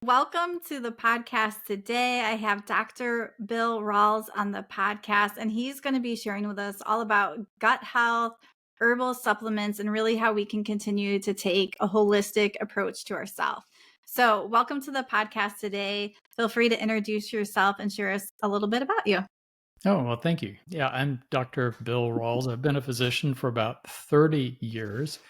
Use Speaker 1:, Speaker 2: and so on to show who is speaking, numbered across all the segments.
Speaker 1: Welcome to the podcast today. I have Dr. Bill Rawls on the podcast, and he's going to be sharing with us all about gut health, herbal supplements, and really how we can continue to take a holistic approach to ourselves. So, welcome to the podcast today. Feel free to introduce yourself and share us a little bit about you.
Speaker 2: Oh, well, thank you. Yeah, I'm Dr. Bill Rawls. I've been a physician for about 30 years.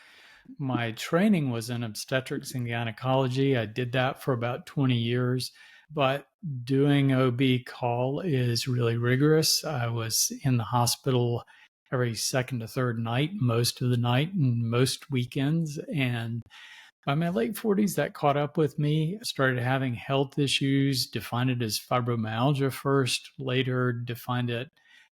Speaker 2: My training was in obstetrics and gynecology. I did that for about 20 years, but doing OB call is really rigorous. I was in the hospital every second to third night, most of the night, and most weekends. And by my late 40s, that caught up with me. I started having health issues, defined it as fibromyalgia first, later defined it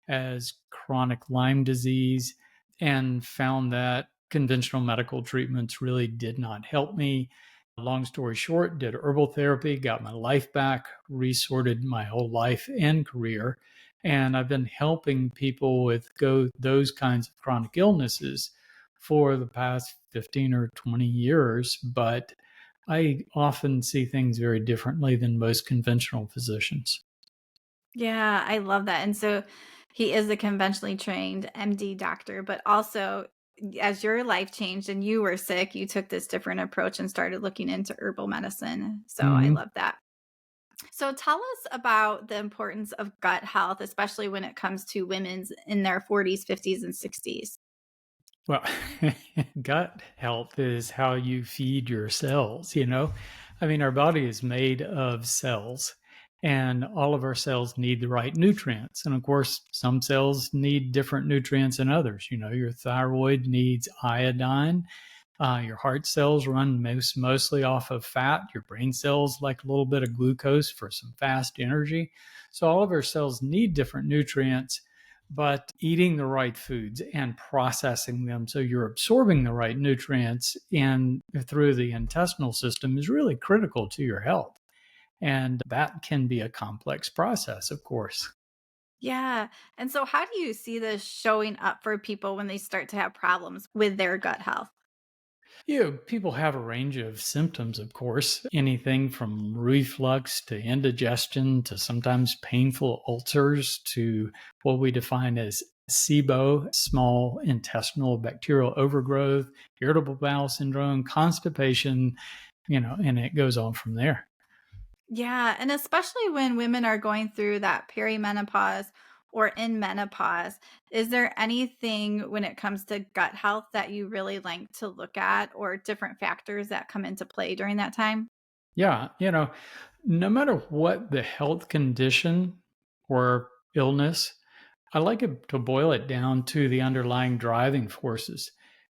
Speaker 2: as chronic Lyme disease, and found that conventional medical treatments really did not help me. Long story short, did herbal therapy, got my life back, resorted my whole life and career. And I've been helping people with those kinds of chronic illnesses for the past 15 or 20 years, but I often see things very differently than most conventional physicians.
Speaker 1: Yeah, I love that. And so he is a conventionally trained MD doctor, but also as your life changed and you were sick, you took this different approach and started looking into herbal medicine. So I
Speaker 2: hmm
Speaker 1: love that. So tell us about the importance of gut health, especially when it comes to women's in their 40s, 50s, and 60s.
Speaker 2: Well, gut health is how you feed your cells. I mean, our body is made of cells, and all of our cells need the right nutrients. And of course, some cells need different nutrients than others. Your thyroid needs iodine. Your heart cells run mostly off of fat. Your brain cells like a little bit of glucose for some fast energy. So all of our cells need different nutrients, but eating the right foods and processing them so you're absorbing the right nutrients in through the intestinal system is really critical to your health. And that can be a complex process, of course.
Speaker 1: Yeah. And so, how do you see this showing up for people when they start to have problems with their gut health?
Speaker 2: People have a range of symptoms, of course, anything from reflux to indigestion to sometimes painful ulcers to what we define as SIBO, small intestinal bacterial overgrowth, irritable bowel syndrome, constipation, and it goes on from there.
Speaker 1: Yeah, and especially when women are going through that perimenopause or in menopause, is there anything when it comes to gut health that you really like to look at or different factors that come into play during that time?
Speaker 2: Yeah, no matter what the health condition or illness, I like it to boil it down to the underlying driving forces.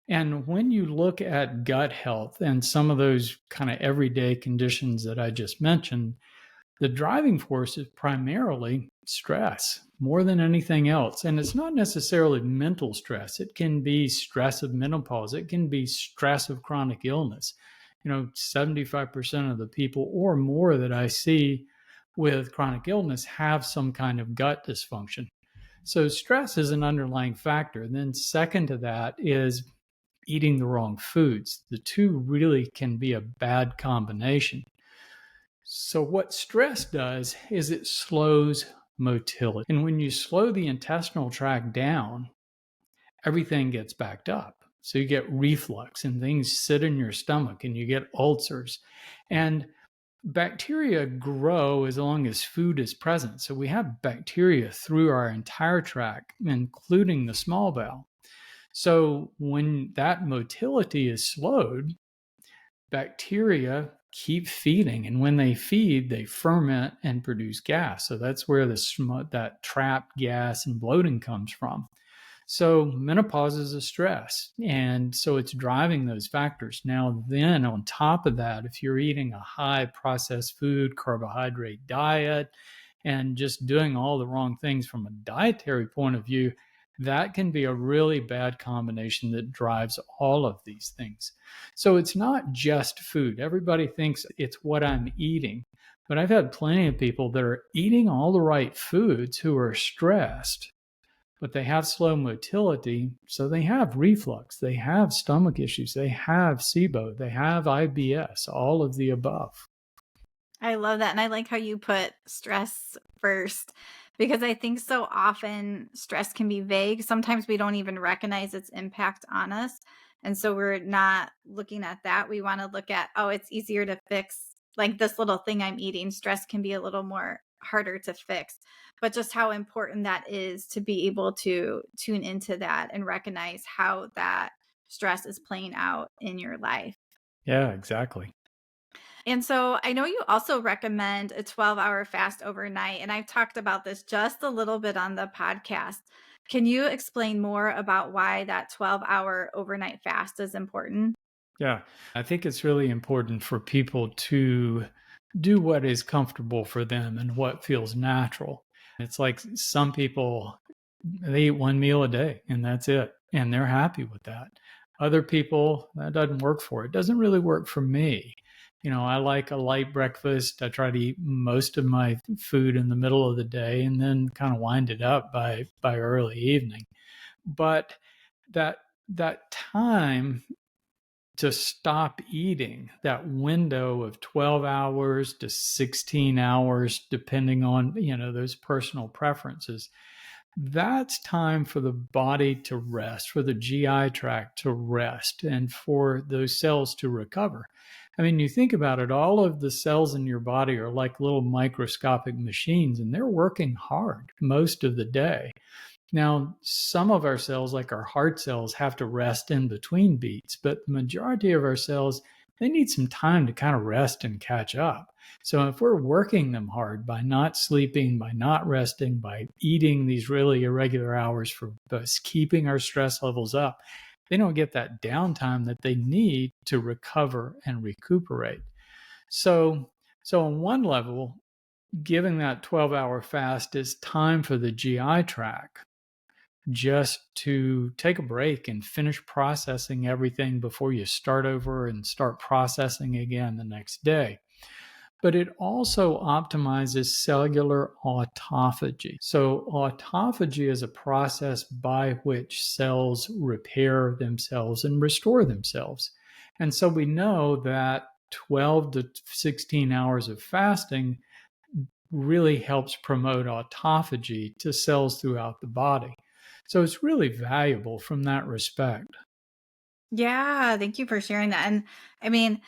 Speaker 2: And when you look at gut health and some of those kind of everyday conditions that I just mentioned, the driving force is primarily stress more than anything else. And it's not necessarily mental stress, it can be stress of menopause, it can be stress of chronic illness. 75% of the people or more that I see with chronic illness have some kind of gut dysfunction. So stress is an underlying factor. And then second to that is eating the wrong foods. The two really can be a bad combination. So what stress does is it slows motility. And when you slow the intestinal tract down, everything gets backed up. So you get reflux and things sit in your stomach and you get ulcers. And bacteria grow as long as food is present. So we have bacteria through our entire tract, including the small bowel. So when that motility is slowed, bacteria keep feeding. And when they feed, they ferment and produce gas. So that's where that trapped gas and bloating comes from. So menopause is a stress. And so it's driving those factors. Now, then on top of that, if you're eating a high processed food, carbohydrate diet, and just doing all the wrong things from a dietary point of view, that can be a really bad combination that drives all of these things. So it's not just food. Everybody thinks it's what I'm eating. But I've had plenty of people that are eating all the right foods who are stressed, but they have slow motility. So they have reflux, they have stomach issues, they have SIBO, they have IBS, all of the above.
Speaker 1: I love that. And I like how you put stress first because I think so often stress can be vague. Sometimes we don't even recognize its impact on us. And so we're not looking at that. We want to look at, oh, it's easier to fix like this little thing I'm eating. Stress can be a little more harder to fix, but just how important that is to be able to tune into that and recognize how that stress is playing out in your life.
Speaker 2: Yeah, exactly.
Speaker 1: And so I know you also recommend a 12-hour fast overnight. And I've talked about this just a little bit on the podcast. Can you explain more about why that 12-hour overnight fast is important?
Speaker 2: Yeah, I think it's really important for people to do what is comfortable for them and what feels natural. It's like some people, they eat one meal a day and that's it, and they're happy with that. Other people, that doesn't work for. It doesn't really work for me. I like a light breakfast. I try to eat most of my food in the middle of the day and then kind of wind it up by early evening. But that that time to stop eating, that window of 12 hours to 16 hours, depending on, those personal preferences, that's time for the body to rest, for the GI tract to rest, and for those cells to recover. I mean, you think about it, all of the cells in your body are like little microscopic machines, and they're working hard most of the day. Now, some of our cells, like our heart cells, have to rest in between beats, but the majority of our cells, they need some time to kind of rest and catch up. So if we're working them hard by not sleeping, by not resting, by eating these really irregular hours for us, keeping our stress levels up, they don't get that downtime that they need to recover and recuperate. So, so on one level, giving that 12-hour fast is time for the GI tract just to take a break and finish processing everything before you start over and start processing again the next day. But it also optimizes cellular autophagy. So, autophagy is a process by which cells repair themselves and restore themselves. And so, we know that 12 to 16 hours of fasting really helps promote autophagy to cells throughout the body. So it's really valuable from that respect.
Speaker 1: Yeah, thank you for sharing that. And I mean,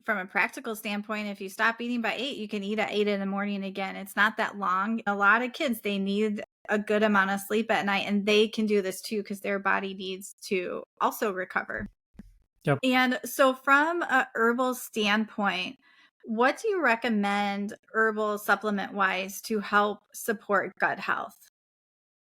Speaker 1: from a practical standpoint, if you stop eating by 8, you can eat at 8 in the morning again. It's not that long. A lot of kids, they need a good amount of sleep at night, and they can do this too because their body needs to also recover.
Speaker 2: Yep.
Speaker 1: And so, from a herbal standpoint, what do you recommend herbal supplement wise to help support gut health?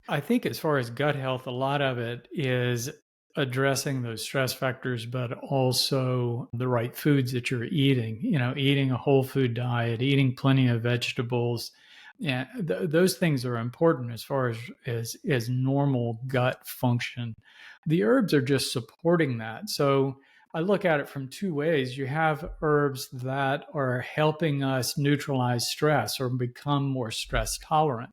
Speaker 2: I think as far as gut health, a lot of it is addressing those stress factors, but also the right foods that you're eating, eating a whole food diet, eating plenty of vegetables. Yeah, those things are important as far as normal gut function. The herbs are just supporting that. So I look at it from two ways. You have herbs that are helping us neutralize stress or become more stress tolerant,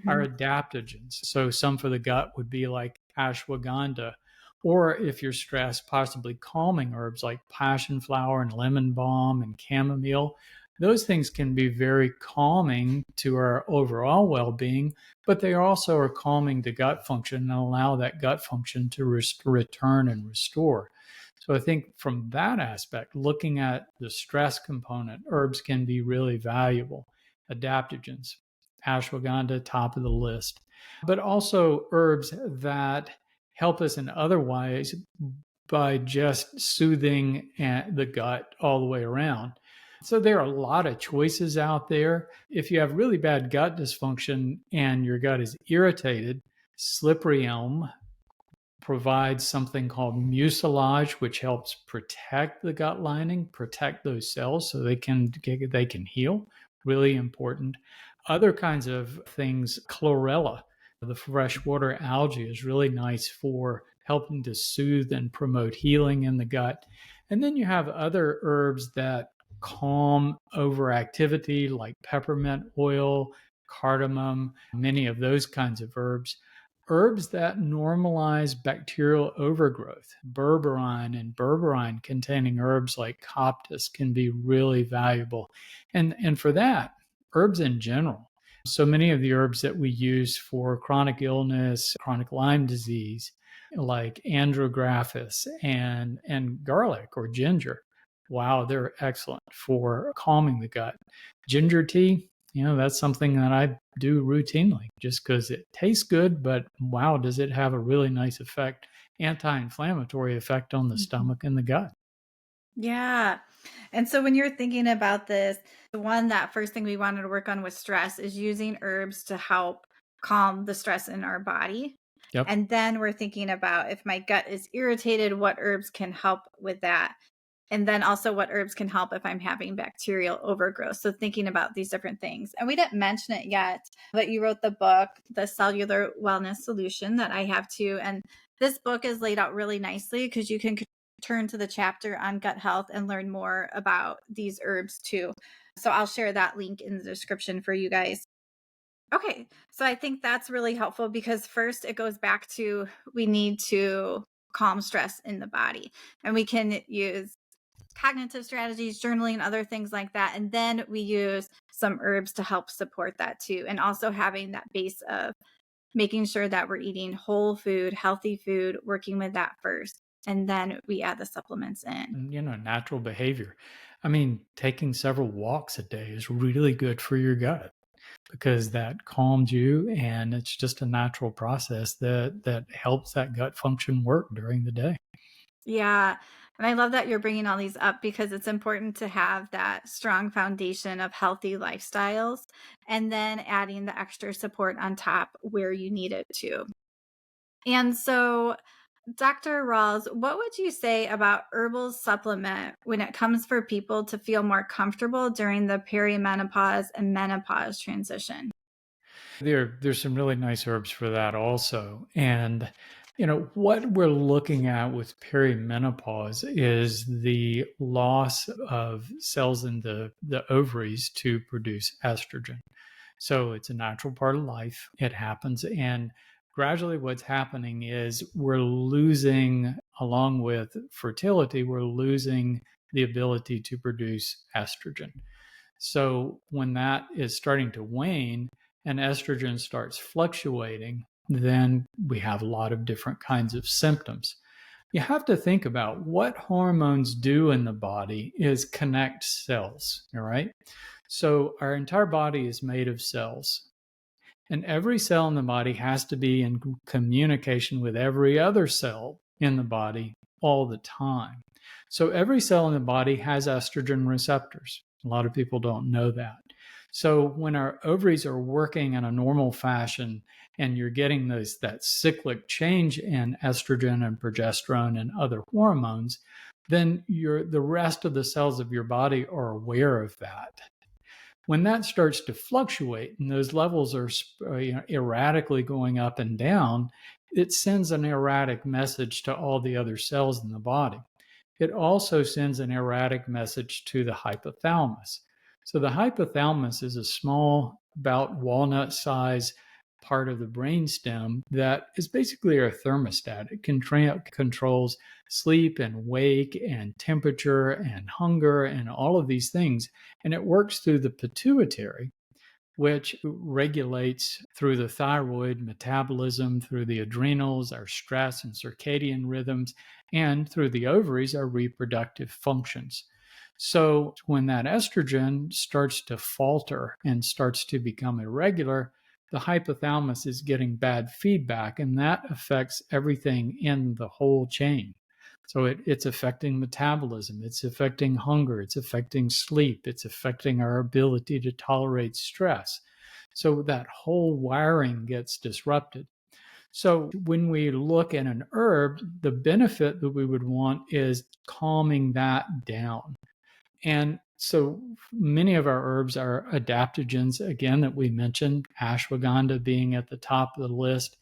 Speaker 2: are
Speaker 1: Mhm.
Speaker 2: adaptogens. So some for the gut would be like ashwagandha, or if you're stressed, possibly calming herbs like passion flower and lemon balm and chamomile. Those things can be very calming to our overall well-being, but they also are calming to gut function and allow that gut function to return and restore. So I think from that aspect, looking at the stress component, herbs can be really valuable. Adaptogens, ashwagandha, top of the list, but also herbs that help us in other ways by just soothing the gut all the way around. So there are a lot of choices out there. If you have really bad gut dysfunction and your gut is irritated, slippery elm provides something called mucilage, which helps protect the gut lining, protect those cells so they can heal. Really important. Other kinds of things, chlorella, the freshwater algae, is really nice for helping to soothe and promote healing in the gut. And then you have other herbs that calm overactivity, like peppermint oil, cardamom, many of those kinds of herbs. herbs that normalize bacterial overgrowth. Berberine containing herbs like coptis can be really valuable. And for that, herbs in general. So many of the herbs that we use for chronic illness, chronic Lyme disease, like andrographis and garlic or ginger, wow, they're excellent for calming the gut. Ginger tea, that's something that I do routinely just because it tastes good, but wow, does it have a really nice effect, anti-inflammatory effect on the
Speaker 1: Mhm.
Speaker 2: stomach and the gut.
Speaker 1: Yeah. And so when you're thinking about this, the one that first thing we wanted to work on with stress is using herbs to help calm the stress in our body.
Speaker 2: Yep.
Speaker 1: And then we're thinking about if my gut is irritated, what herbs can help with that. And then also what herbs can help if I'm having bacterial overgrowth. So thinking about these different things. And we didn't mention it yet, but you wrote the book, The Cellular Wellness Solution, that I have too. And this book is laid out really nicely because you can turn to the chapter on gut health and learn more about these herbs too. So I'll share that link in the description for you guys. Okay. So I think that's really helpful because first it goes back to we need to calm stress in the body. And we can use cognitive strategies, journaling, other things like that. And then we use some herbs to help support that too. And also having that base of making sure that we're eating whole food, healthy food, working with that first. And then we add the supplements in.
Speaker 2: And, natural behavior. I mean, taking several walks a day is really good for your gut because that calms you, and it's just a natural process that helps that gut function work during the day.
Speaker 1: Yeah. And I love that you're bringing all these up because it's important to have that strong foundation of healthy lifestyles and then adding the extra support on top where you need it to. And so, Dr. Rawls, what would you say about herbal supplement when it comes for people to feel more comfortable during the perimenopause and menopause transition?
Speaker 2: There's some really nice herbs for that also. And what we're looking at with perimenopause is the loss of cells in the ovaries to produce estrogen. So it's a natural part of life. It happens. And gradually, what's happening is we're losing, along with fertility, we're losing the ability to produce estrogen. So when that is starting to wane and estrogen starts fluctuating, then we have a lot of different kinds of symptoms. You have to think about what hormones do in the body is connect cells, all right? So our entire body is made of cells. And every cell in the body has to be in communication with every other cell in the body all the time. So every cell in the body has estrogen receptors. A lot of people don't know that. So when our ovaries are working in a normal fashion and you're getting that cyclic change in estrogen and progesterone and other hormones, then the rest of the cells of your body are aware of that. When that starts to fluctuate and those levels are erratically going up and down, it sends an erratic message to all the other cells in the body. It also sends an erratic message to the hypothalamus. So the hypothalamus is a small, about walnut size part of the brainstem that is basically a thermostat. It controls sleep and wake and temperature and hunger and all of these things. And it works through the pituitary, which regulates through the thyroid metabolism, through the adrenals, our stress and circadian rhythms, and through the ovaries, our reproductive functions. So when that estrogen starts to falter and starts to become irregular, the hypothalamus is getting bad feedback, and that affects everything in the whole chain. So it's affecting metabolism, it's affecting hunger, it's affecting sleep, it's affecting our ability to tolerate stress. So that whole wiring gets disrupted. So when we look at an herb, the benefit that we would want is calming that down. And so many of our herbs are adaptogens, again, that we mentioned, ashwagandha being at the top of the list,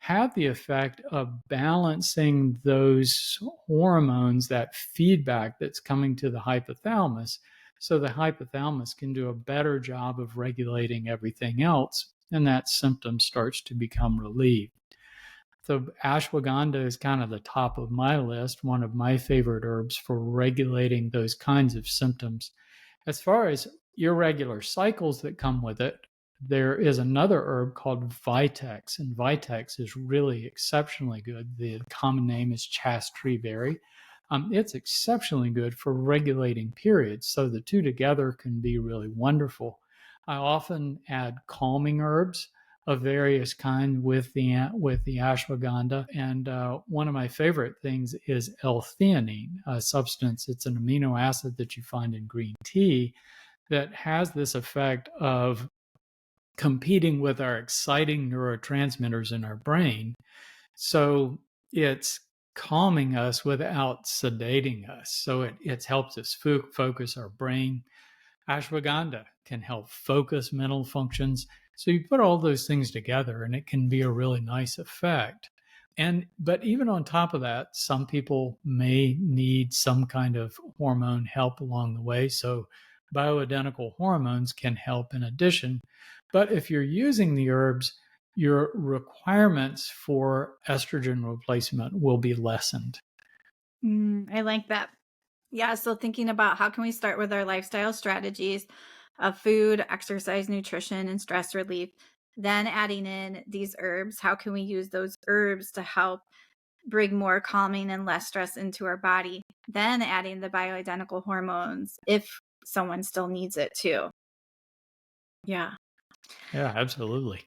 Speaker 2: have the effect of balancing those hormones, that feedback that's coming to the hypothalamus. So the hypothalamus can do a better job of regulating everything else, and that symptom starts to become relieved. So ashwagandha is kind of the top of my list, one of my favorite herbs for regulating those kinds of symptoms. As far as irregular cycles that come with it, there is another herb called Vitex, and Vitex is really exceptionally good. The common name is chaste tree berry. It's exceptionally good for regulating periods, so the two together can be really wonderful. I often add calming herbs of various kind with the ashwagandha, and one of my favorite things is L-theanine, a substance. It's an amino acid that you find in green tea that has this effect of competing with our exciting neurotransmitters in our brain. So it's calming us without sedating us. So it helps us focus our brain. Ashwagandha can help focus mental functions. So you put all those things together and it can be a really nice effect. But even on top of that, some people may need some kind of hormone help along the way. So bioidentical hormones can help in addition. But if you're using the herbs, your requirements for estrogen replacement will be lessened.
Speaker 1: I like that. Yeah, so thinking about how can we start with our lifestyle strategies of food, exercise, nutrition, and stress relief, then adding in these herbs. How can we use those herbs to help bring more calming and less stress into our body? Then adding the bioidentical hormones if someone still needs it too. Yeah.
Speaker 2: Yeah, absolutely.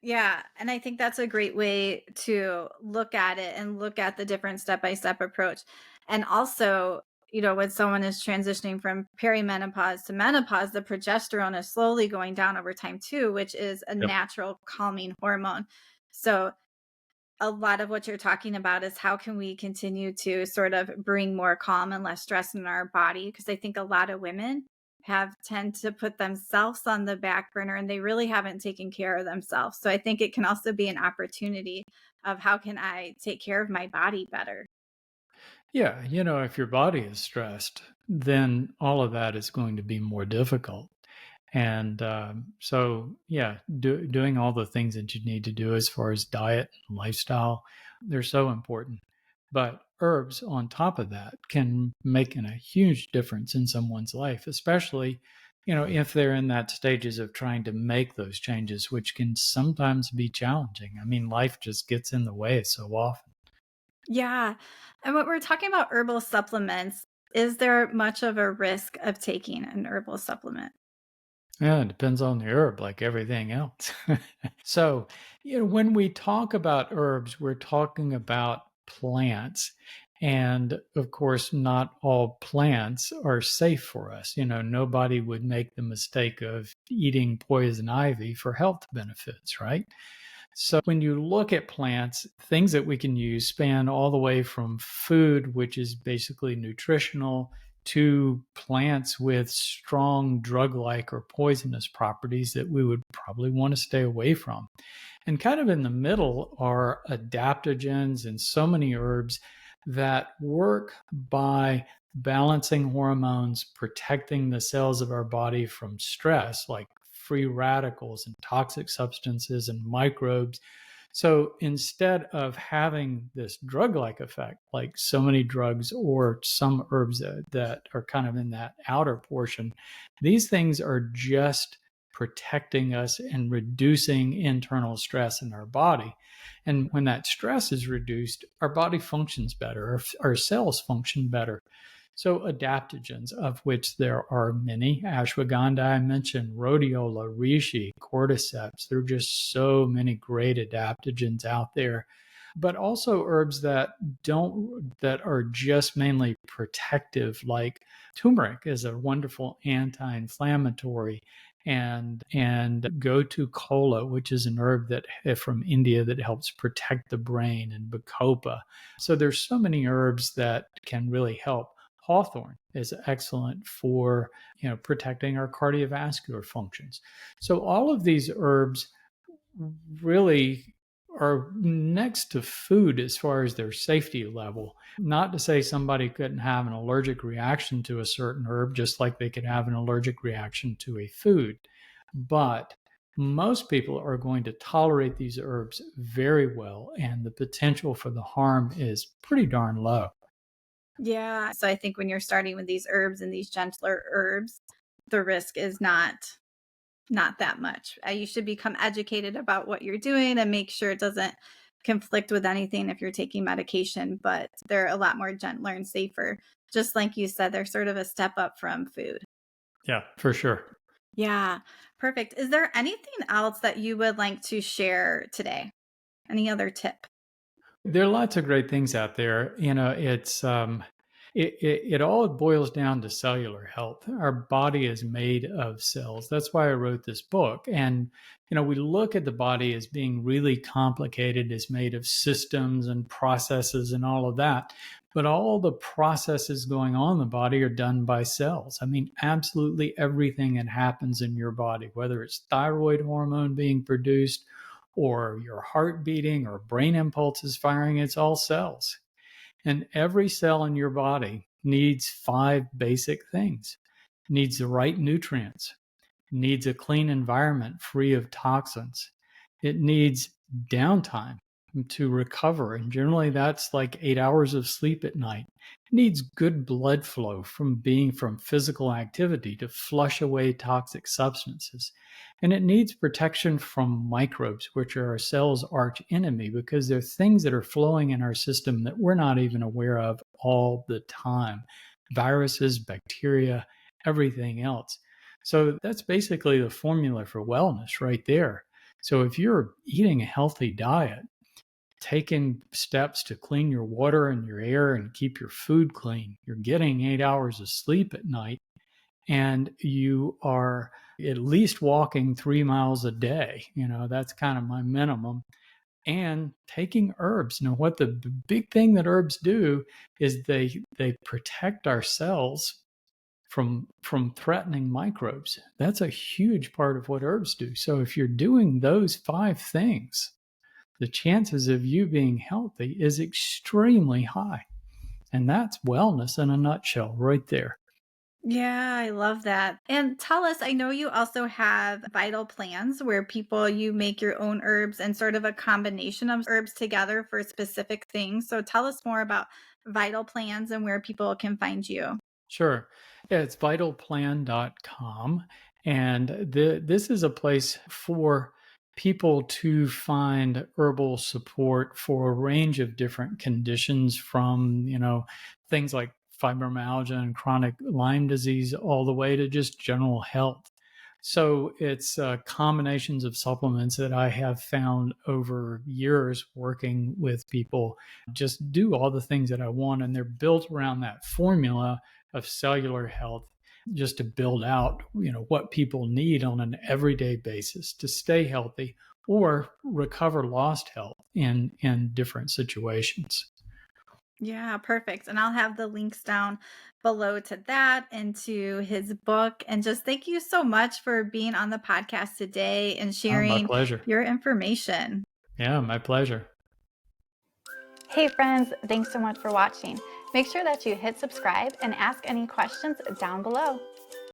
Speaker 1: Yeah, and I think that's a great way to look at it and look at the different step-by-step approach. And also, when someone is transitioning from perimenopause to menopause, the progesterone is slowly going down over time too, which is a
Speaker 2: Yep.
Speaker 1: natural calming hormone. So a lot of what you're talking about is how can we continue to sort of bring more calm and less stress in our body? Because I think a lot of women have tend to put themselves on the back burner and they really haven't taken care of themselves. So I think it can also be an opportunity of how can I take care of my body better?
Speaker 2: Yeah, if your body is stressed, then all of that is going to be more difficult. And so, yeah, doing all the things that you need to do as far as diet and lifestyle, they're so important. But herbs on top of that can make a huge difference in someone's life, especially, if they're in that stages of trying to make those changes, which can sometimes be challenging. I mean, life just gets in the way so often.
Speaker 1: Yeah. And what we're talking about herbal supplements, is there much of a risk of taking an herbal supplement?
Speaker 2: Yeah, it depends on the herb, like everything else. So, when we talk about herbs, we're talking about plants. And of course, not all plants are safe for us. Nobody would make the mistake of eating poison ivy for health benefits, right? So when you look at plants, things that we can use span all the way from food, which is basically nutritional, to plants with strong drug like or poisonous properties that we would probably want to stay away from. And kind of in the middle are adaptogens and so many herbs that work by balancing hormones, protecting the cells of our body from stress, like free radicals and toxic substances and microbes. So instead of having this drug like effect, like so many drugs or some herbs that are kind of in that outer portion, these things are just protecting us and reducing internal stress in our body. And when that stress is reduced, our body functions better, our cells function better. So adaptogens, of which there are many, ashwagandha, I mentioned, rhodiola, reishi, cordyceps. There are just so many great adaptogens out there. But also herbs that are just mainly protective, like turmeric is a wonderful anti-inflammatory, and gotu kola, which is an herb that from India that helps protect the brain, and bacopa. So there's so many herbs that can really help. Hawthorn is excellent for protecting our cardiovascular functions. So all of these herbs really are next to food as far as their safety level. Not to say somebody couldn't have an allergic reaction to a certain herb, just like they could have an allergic reaction to a food. But most people are going to tolerate these herbs very well, and the potential for the harm is pretty darn low.
Speaker 1: Yeah. So I think when you're starting with these herbs and these gentler herbs, the risk is not that much. You should become educated about what you're doing and make sure it doesn't conflict with anything if you're taking medication, but they're a lot more gentler and safer. Just like you said, they're sort of a step up from food.
Speaker 2: Yeah, for sure.
Speaker 1: Yeah, perfect. Is there anything else that you would like to share today? Any other tip?
Speaker 2: There are lots of great things out there. It all boils down to cellular health. Our body is made of cells. That's why I wrote this book. And we look at the body as being really complicated. It's made of systems and processes and all of that. But all the processes going on in the body are done by cells. I mean, absolutely everything that happens in your body, whether it's thyroid hormone being produced or your heart beating or brain impulses firing, it's all cells. And every cell in your body needs five basic things. It needs the right nutrients, needs a clean environment free of toxins. It needs downtime to recover. And generally, that's like 8 hours of sleep at night. It needs good blood flow from physical activity to flush away toxic substances. And it needs protection from microbes, which are our cell's arch enemy, because they're things that are flowing in our system that we're not even aware of all the time. Viruses, bacteria, everything else. So that's basically the formula for wellness right there. So if you're eating a healthy diet, taking steps to clean your water and your air and keep your food clean, you're getting 8 hours of sleep at night, and you are at least walking 3 miles a day. That's kind of my minimum. And taking herbs. What the big thing that herbs do is they protect our cells from threatening microbes. That's a huge part of what herbs do. So if you're doing those five things, the chances of you being healthy is extremely high. And that's wellness in a nutshell right there.
Speaker 1: Yeah, I love that. And tell us, I know you also have vital plans where you make your own herbs and sort of a combination of herbs together for specific things. So tell us more about vital plans and where people can find you.
Speaker 2: Sure. Yeah, it's vitalplan.com. And this is a place for people to find herbal support for a range of different conditions from, things like fibromyalgia and chronic Lyme disease all the way to just general health. So it's combinations of supplements that I have found over years working with people just do all the things that I want. And they're built around that formula of cellular health just to build out what people need on an everyday basis to stay healthy or recover lost health in different situations.
Speaker 1: Yeah, perfect. And I'll have the links down below to that and to his book. And just thank you so much for being on the podcast today and
Speaker 2: My
Speaker 1: sharing
Speaker 2: pleasure.
Speaker 1: your information.
Speaker 2: Yeah, my pleasure.
Speaker 3: Hey friends, thanks so much for watching. Make sure that you hit subscribe and ask any questions down below.